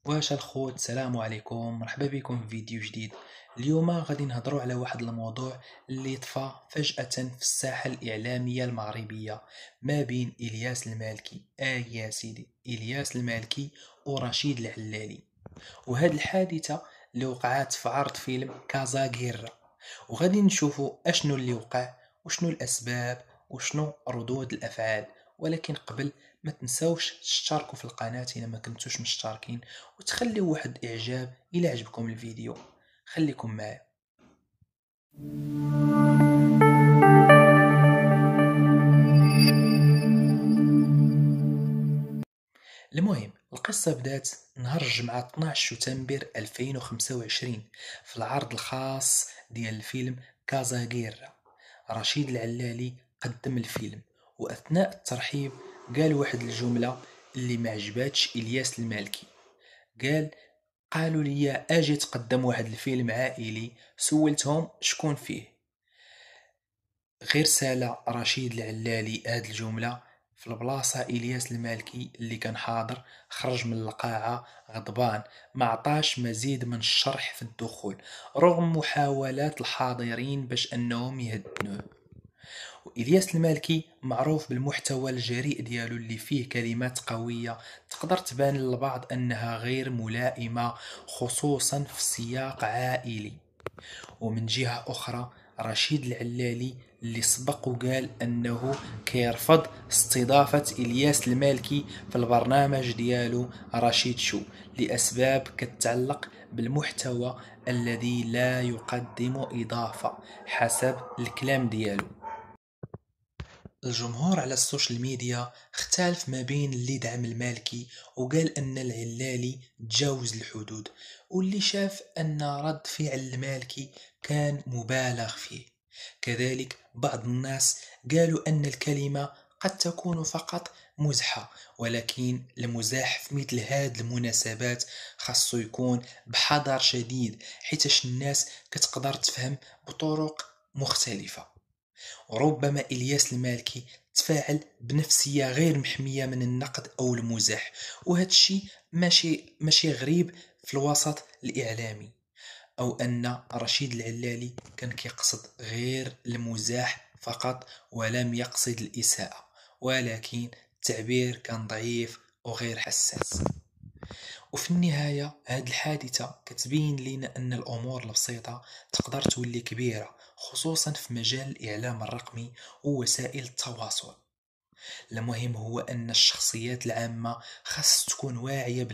واش الخوت، السلام عليكم، مرحبا بكم في فيديو جديد. اليوم غادي نهضروا على واحد الموضوع اللي طفى فجأة في الساحة الإعلامية المغربية ما بين إلياس المالكي يا سيدي إلياس المالكي ورشيد العلالي. وهاد الحادثة اللي وقعت في عرض فيلم كازاغيرا، وغادي نشوفوا اشنو اللي وقع وشنو الاسباب وشنو ردود الافعال. ولكن قبل ما تنسوش تشتركوا في القناة اذا ما كنتوش مشتركين، وتخليوا واحد اعجاب الى عجبكم الفيديو. خليكم معايا. المهم، القصة بدات نهار الجمعة 12 شتنبر 2025 في العرض الخاص ديال الفيلم كازاغيرا. رشيد العلالي قدم الفيلم، وأثناء الترحيب قال واحد الجملة اللي ما عجباتش إلياس المالكي. قالوا لي اجي تقدم واحد الفيلم عائلي، سولتهم شكون فيه. غير سالة رشيد العلالي هاد الجملة في البلاصة، إلياس المالكي اللي كان حاضر خرج من القاعة غضبان، ما عطاش مزيد من الشرح في الدخول رغم محاولات الحاضرين باش أنهم يهدنوه. وإلياس المالكي معروف بالمحتوى الجريء ديالو اللي فيه كلمات قوية تقدر تبان للبعض أنها غير ملائمة، خصوصا في سياق عائلي. ومن جهة أخرى رشيد العلالي اللي سبق وقال أنه كيرفض استضافة إلياس المالكي في البرنامج ديالو رشيد شو لأسباب كتعلق بالمحتوى الذي لا يقدم إضافة حسب الكلام ديالو. الجمهور على السوشيال ميديا اختلف ما بين اللي دعم المالكي وقال أن العلالي تجاوز الحدود، واللي شاف أن رد فعل المالكي كان مبالغ فيه. كذلك بعض الناس قالوا أن الكلمة قد تكون فقط مزحة، ولكن المزاح في مثل هذه المناسبات خاصو يكون بحذر شديد، حيث الناس كتقدر تفهم بطرق مختلفة. وربما إلياس المالكي تفاعل بنفسية غير محمية من النقد أو المزاح، وهذا الشيء ماشي غريب في الوسط الإعلامي. أو أن رشيد العلالي كان كيقصد غير المزاح فقط ولم يقصد الإساءة، ولكن التعبير كان ضعيف وغير حساس. وفي النهاية هاد الحادثة كتبين لنا أن الأمور البسيطة تقدر تولي كبيرة، خصوصا في مجال الإعلام الرقمي ووسائل التواصل. المهم هو أن الشخصيات العامة خاص تكون واعية